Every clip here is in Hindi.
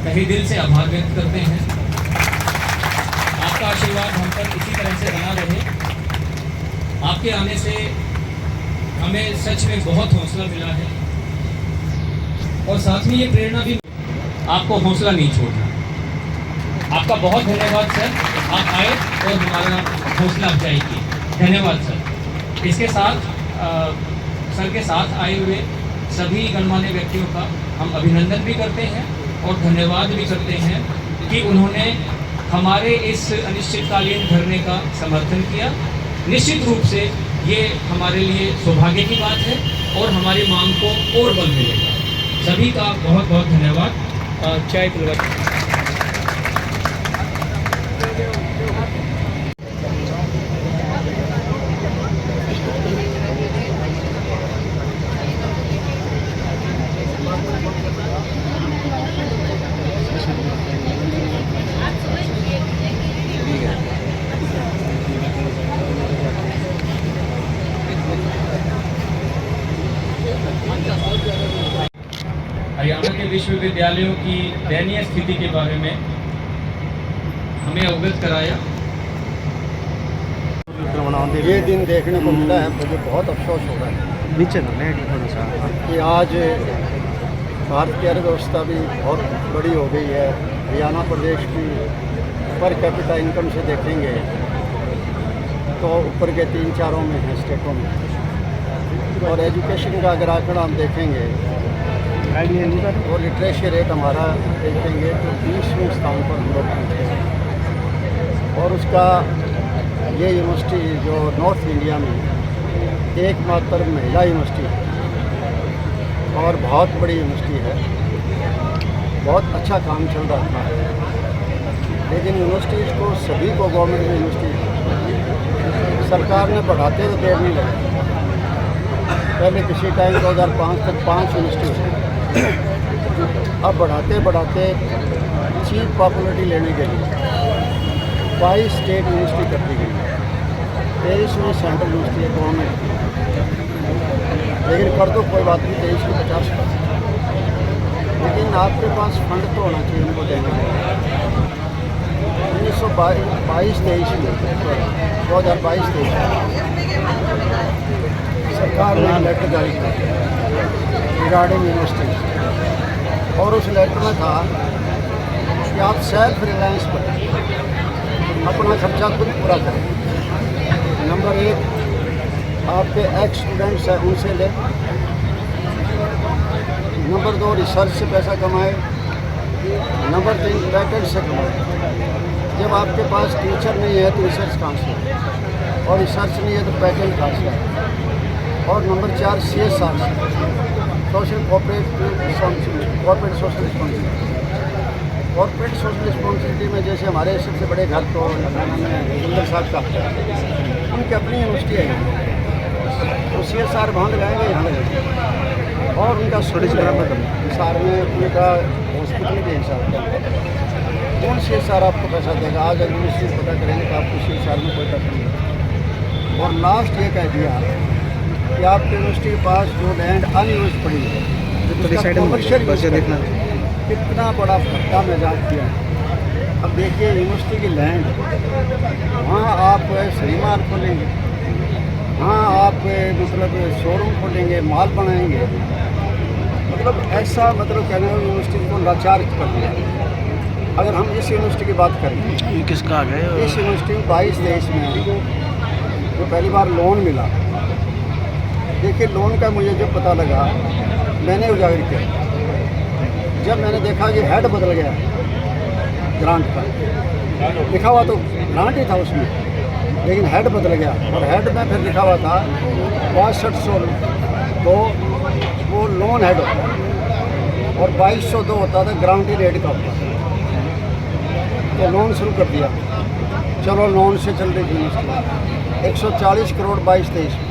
तहे दिल से आभार व्यक्त करते हैं। आपका आशीर्वाद हम पर इसी तरह से बना रहे। आपके आने से हमें सच में बहुत हौसला मिला है और साथ में ये प्रेरणा भी, आपको हौसला नहीं छोड़ना। आपका बहुत धन्यवाद सर, आप आए और हमारा हौसला अफजाई की। धन्यवाद सर। इसके साथ सर के साथ आए हुए सभी गणमान्य व्यक्तियों का हम अभिनंदन भी करते हैं और धन्यवाद भी करते हैं कि उन्होंने हमारे इस अनिश्चितकालीन धरने का समर्थन किया। निश्चित रूप से ये हमारे लिए सौभाग्य की बात है और हमारी मांग को और बल मिलेगा। सभी का बहुत बहुत धन्यवाद। चाय पिलवा। हरियाणा के विश्वविद्यालयों की दयनीय स्थिति के बारे में हमें अवगत कराया। ये दिन देखने को मिला है, मुझे बहुत अफसोस हो रहा है कि आज भारत की अर्थव्यवस्था भी बहुत बड़ी हो गई है। हरियाणा प्रदेश की पर कैपिटा इनकम से देखेंगे तो ऊपर के 3-4 में है स्टेटों में, और एजुकेशन का अगर आंकड़ा हम देखेंगे तो लिटरेसी रेट हमारा देखेंगे तो 20वें स्थान पर हम लोग पहुँचे हैं। और उसका ये यूनिवर्सिटी जो नॉर्थ इंडिया में एकमात्र महिला यूनिवर्सिटी है और बहुत बड़ी यूनिवर्सिटी है, बहुत अच्छा काम चल रहा था। लेकिन यूनिवर्सिटीज़ को सभी को गवर्नमेंट यूनिवर्सिटी सरकार ने बढ़ाते हुए देर नहीं लगी। पहले किसी टाइम 2005 तक 5 यूनिवर्सिटी थी, अब बढ़ाते बढ़ाते चीफ पॉपुलरिटी लेने के लिए 22 स्टेट यूनिवर्सिटी कर दी गई। 23वीं सेंट्रल यूनिवर्सिटी है गवर्नमेंट, लेकिन कर दो कोई बात नहीं, 23 की 50%। लेकिन आपके पास फंड तो होना चाहिए उनको देने के लिए। 1922-23 में 2022-23 सरकार ने लेटर जारी किया रिगार्डिंग यूनिवर्सिटी, और उस लेटर में था कि आप सेल्फ रिलायंस पर अपना खर्चा खुद पूरा करें। नंबर 1 आपके एक्स स्टूडेंट्स हैं उनसे ले। नंबर 2 रिसर्च से पैसा कमाए। नंबर 3 पैकेट से कमाए। जब आपके पास टीचर नहीं है तो रिसर्च कहाँ से, और रिसर्च नहीं है तो पैकेट कहाँ से। और नंबर 4 CSR से, social corporate social responsibility. Corporate social responsibility में जैसे हमारे सबसे बड़े घर तो सुंदर साहब का, उनकी अपनी यूनिवर्सिटी है, तो CSR वहाँ लगाएंगे, यहाँ लगाएंगे। और उनका हिसार में उनका हॉस्पिटल भी हिसाब है। कौन CSR आपको पैसा देगा? आज यूनिवर्सिटी पता करेंगे तो आपको CSR में कोई पैसा नहीं। और लास्ट ये कह दिया कि आपकी यूनिवर्सिटी के पास जो लैंड अनयूज पड़ी है, कितना बड़ा भट्टा मैदान किया है। अब देखिए यूनिवर्सिटी की लैंड, वहाँ आप सिनेमा खोलेंगे, वहाँ आप मतलब शोरूम खोलेंगे, माल बनाएंगे, मतलब ऐसा मतलब कहना है यूनिवर्सिटी को लाचार कर दिया। अगर हम इस यूनिवर्सिटी की बात करें, ये किसका आ गया? इस यूनिवर्सिटी में 22-23 में जो पहली बार लोन मिला, देखिए लोन का मुझे जो पता लगा मैंने उजागर किया। जब मैंने देखा कि हेड बदल गया ग्रांट का, लिखा हुआ तो ग्रांट ही था उसमें, लेकिन हेड बदल गया और हेड में फिर लिखा हुआ था 6200 तो वो लोन हेड होता और 2202 होता था ग्रांटी रेट का होता। तो लोन शुरू कर दिया, चलो लोन से चल रही थी यूनिवर्सिटी। 140 करोड़ 22-23 में,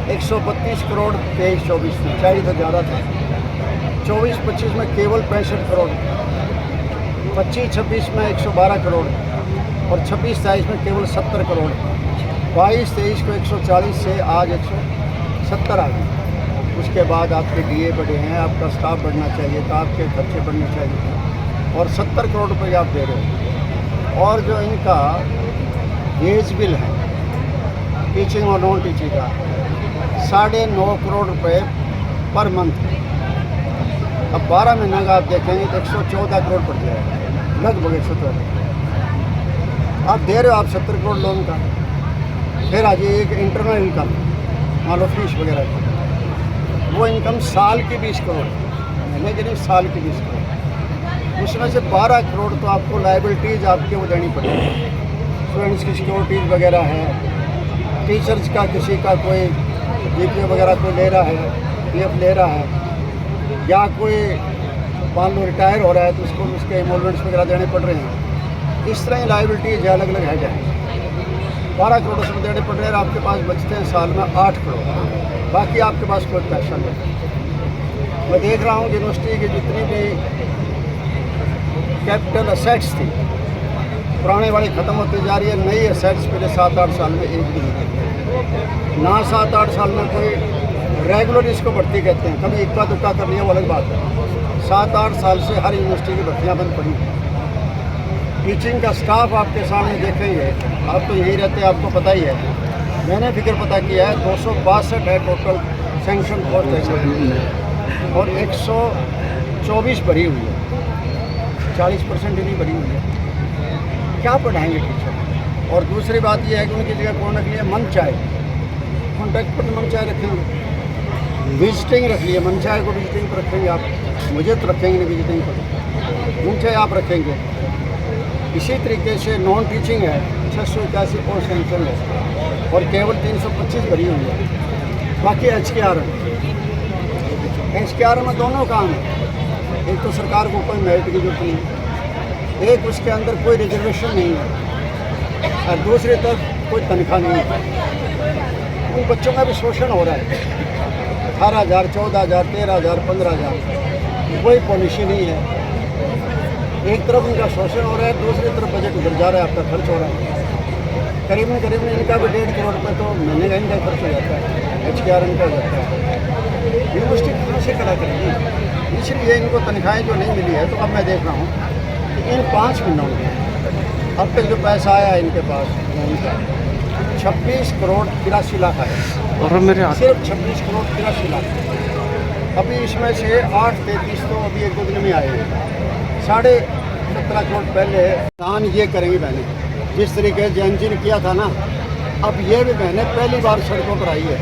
132 करोड़ 23-24 में, चाहिए तो ज़्यादा था। 24-25 में केवल 65 करोड़, 25-26 में 112 करोड़ और 26-27 में केवल 70 करोड़। 22-23 को 140 से आज 170 आ गए। उसके बाद आपके DA बढ़े हैं, आपका स्टाफ बढ़ना चाहिए था, आपके खर्चे बढ़ने चाहिए। और 70 करोड़ रुपये आप दे रहे हो। और जो इनका वेज बिल है टीचिंग और नॉन टीचिंग का 9.5 करोड़ रुपये पर मंथ। अब 12 महीने का आप देखेंगे तो 114 करोड़ पड़ जाएगा, लगभग 114। आप दे रहे हो आप 70 करोड़ लोन का, फिर आ जाइए एक इंटरनल इनकम मान लो फीस वगैरह की, वो इनकम साल की 20 करोड़, महीने की नहीं साल की 20 करोड़। उसमें से 12 करोड़ तो आपको लाइबिलिटीज़ आपके वो देनी पड़ेगी, स्टूडेंट्स की सिक्योरिटीज़ वगैरह है, टीचर्स का किसी का कोई जीपीओ वगैरह कोई ले रहा है, पीएफ ले रहा है, या कोई मान लो रिटायर हो रहा है तो उसको उसके इमोलमेंट्स वगैरह देने पड़ रहे हैं। इस तरह की लाइबिलिटीज अलग अलग है जाए 12 करोड़ उसमें देने पड़ रहे हैं, आपके पास बचते हैं साल में 8 करोड़, बाकी आपके पास कोई पैसा नहीं। मैं देख रहा हूँ यूनिवर्सिटी की जितनी भी कैपिटल असेट्स थी पुराने वाली ख़त्म होती जा रही है, नई असेट्स पिछले 7-8 साल में एक भी नहीं ना 7-8 साल में कोई रेगुलर इसको भर्ती कहते हैं, कभी इक्का दुक्का करनी है वो अलग बात है। 7-8 साल से हर यूनिवर्सिटी की भर्तियाँ बंद पड़ी हैं। टीचिंग का स्टाफ आपके सामने देखेंगे, आप तो यहीं रहते हैं आपको पता ही है, मैंने फिक्र पता किया है 262 है टोटल सेंक्शन पोस्ट है और 124 भरी हुई है, 40% ही नहीं भरी हुई है। क्या पढ़ाएंगे टीचर? और दूसरी बात यह है कि उनकी जगह कौन रख लिया मन चाहे, कॉन्टैक्ट पर मन चाहे रखेंगे, विजिटिंग रख लिया मन चाहे को विजिटिंग पर रखेंगे आप, मुझे तो रखेंगे नहीं विजिटिंग पर, मन चाहे आप रखेंगे। इसी तरीके से नॉन टीचिंग है 681 पोस्ट सेंक्शन है और केवल 325 भरी हुई है। बाकी HKR में दोनों काम है, एक तो सरकार को कोई मेरिट की जरूरत नहीं है, एक उसके अंदर कोई रिजर्वेशन नहीं है और दूसरी तरफ कोई तनख्वाह नहीं है। उन बच्चों का भी शोषण हो रहा है, 18,000, 14,000, 13,000, 15,000, कोई पॉलिसी नहीं है। एक तरफ उनका शोषण हो रहा है, दूसरी तरफ बजट उधर जा रहा है, आपका खर्च हो रहा है। करीबन इनका भी 1.5 करोड़ रुपये तो महीने का इनका खर्च हो जाता है, HKR इनका हो जाता है। यूनिवर्सिटी कहाँ से खड़ा करेगी? इसलिए इनको तनख्वाहें जो नहीं मिली है, तो अब मैं देख रहा हूँ कि इन 5 महीनों में अब तक जो पैसा आया है इनके पास उनका 26 करोड़ 83 लाख आया और मेरे सिर्फ 26 करोड़ 83 लाख। अभी इसमें से 833 तो अभी 1-2 दिन में आए हैं। 17.5 करोड़ पहले दान ये करेंगी बहनें, जिस तरीके से जैन जी ने किया था ना, अब ये भी बहनें पहली बार सड़कों पर आई है,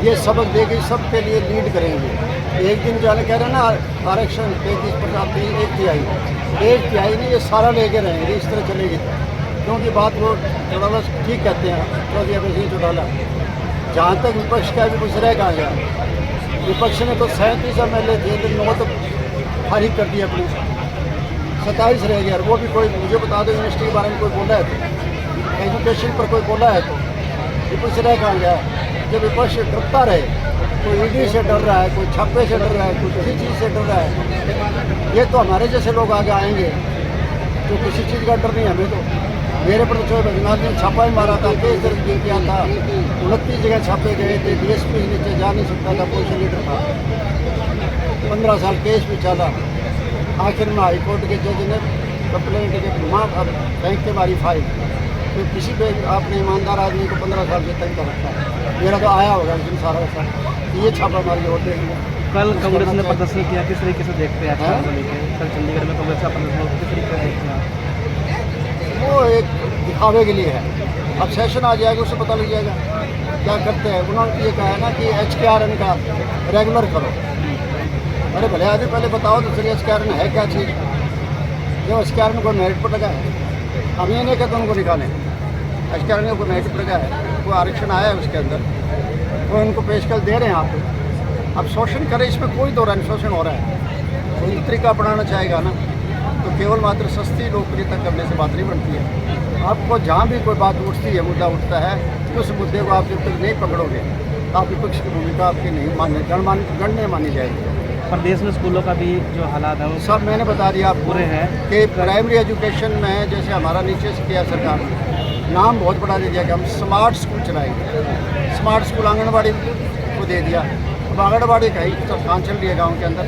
ये सबक देगी, सबके लिए लीड करेंगे। एक दिन जाने कह रहे हैं ना आरक्षण 33% 1 तिहाई नहीं, ये सारा लेके रहेंगे, इस तरह चलेगी। क्योंकि बात वो चौटाला ठीक कहते हैं, चौधरी अभय सिंह चौटाला, जहाँ तक विपक्ष का भी कुछ रह कहा गया, विपक्ष ने तो 37 MLA थे, 9 तो फारिग कर दिया अपनी, 27 रह गया। वो भी कोई मुझे बता दो यूनिवर्सिटी के बारे में कोई बोला है तो, एजुकेशन पर कोई बोला है तो, विपक्ष रह कहा गया। जब विपक्ष डरता रहे, कोई ईडी से डर रहा है, कोई छापे से डर रहा है, कोई किसी चीज़ से डर रहा है, ये तो हमारे जैसे लोग आगे आएंगे जो किसी चीज़ का डर नहीं हमें। तो मेरे पर तो बदनाथ ने छापा ही मारा था, केस दर्ज किया था, 29 जगह छापे गए थे, DSP नीचे जा नहीं सकता था, पोजिशन लीडर था, 15 साल केस भी चला। आखिर में हाईकोर्ट के जज ने कंप्लेंट के बैंक के मारी फाइल, तो किसी पे आपने ईमानदार आदमी को 15 साल से तक कर रखा है। मेरा तो आया होगा उसमें सारा ये छापा मारी और देख लिया। कल कांग्रेस ने प्रदर्शन किया, किस तरीके से देखते हैं आज को लेकर? कल चंडीगढ़ में कांग्रेस का प्रदर्शन किस तरीके से देखते हैं? वो एक दिखावे के लिए है, अब सेशन आ जाएगा उससे पता लग जाएगा क्या करते हैं। उन्होंने ये कहा है ना कि HKR का रेगुलर करो। अरे भले आदमी पहले बताओ तो चलिए HKR है क्या चीज़, जो HKR को मेरिट पर लगा है, हम ये नहीं कहते उनको निकालें। HKR को मेरिट पर लगा है, कोई आरक्षण आया है उसके अंदर, वो इनको पेशकश दे रहे हैं आप। अब शोषण करें, इसमें कोई दो रन शोषण हो रहा है, कोई तरीका अपनाना चाहेगा ना तो केवल मात्र सस्ती लोकप्रियता करने से बात नहीं बनती है। आपको जहाँ भी कोई बात उठती है, मुद्दा उठता है, तो उस मुद्दे को आप जब तक नहीं पकड़ोगे तो आप विपक्ष की भूमिका आपकी नहीं गणनीय मानी जाएगी। प्रदेश में स्कूलों का भी जो हालात है वो सब मैंने बता दिया आप बुरे हैं कि प्राइमरी एजुकेशन में जैसे हमारा नीचे से किया सरकार ने, नाम बहुत बड़ा दे दिया कि हम स्मार्ट स्कूल चलाएंगे। स्मार्ट स्कूल आंगनबाड़ी को दे दिया। अब आंगनबाड़ी का ही काम चल रही है गाँव के अंदर,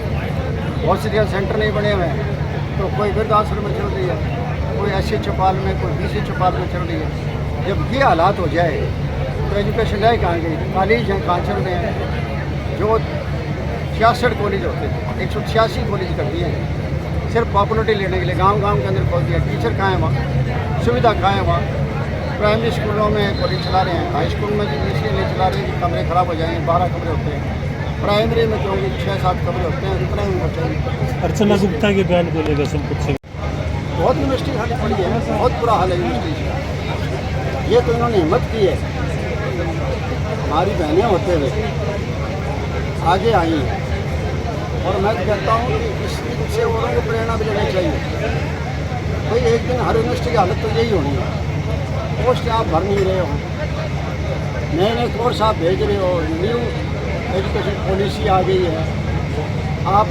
बहुत से जगह सेंटर नहीं बने हुए हैं, तो तो कोई वृद्धाश्रम में चल रही है, कोई ऐसी चौपाल में, कोई बीसी चौपाल में चल रही है। जब ये हालात हो जाए तो एजुकेशन रह कहाँ गई? कॉलेज हैं कहाँ चल रहे हैं? जो 66 कॉलेज होते थे 186 कॉलेज कर दिए हैं सिर्फ पॉपुलरिटी लेने के लिए। गांव-गांव के अंदर खोल दिया। टीचर कहाँ हैं वहाँ? सुविधा कहाँ है वहाँ? प्राइमरी स्कूलों में कॉलेज चला रहे हैं, हाई स्कूल में भी इसलिए नहीं चला रहे कि कमरे ख़राब हो जाएंगे। 12 कमरे होते हैं, प्राइमरी में क्योंकि 6-7 कमरे होते हैं, इतना ही होना चाहिए। अर्चना गुप्ता के बयान को लेकर संपुट सिंह बहुत यूनिवर्सिटी खाली पड़ी है, बहुत बुरा हाल है यूनिवर्सिटी का। ये तो इन्होंने हिम्मत की है, हमारी बहनें होते हुए आगे आई हैं। और मैं तो कहता हूँ कि इससे औरों को प्रेरणा भी लेनी चाहिए। भाई एक दिन हर यूनिवर्सिटी की हालत तो यही होनी है। पोस्ट आप भर नहीं रहे हो, नए नए कोर्स आप भेज रहे हो, न्यू एजुकेशन पॉलिसी आ गई है, आप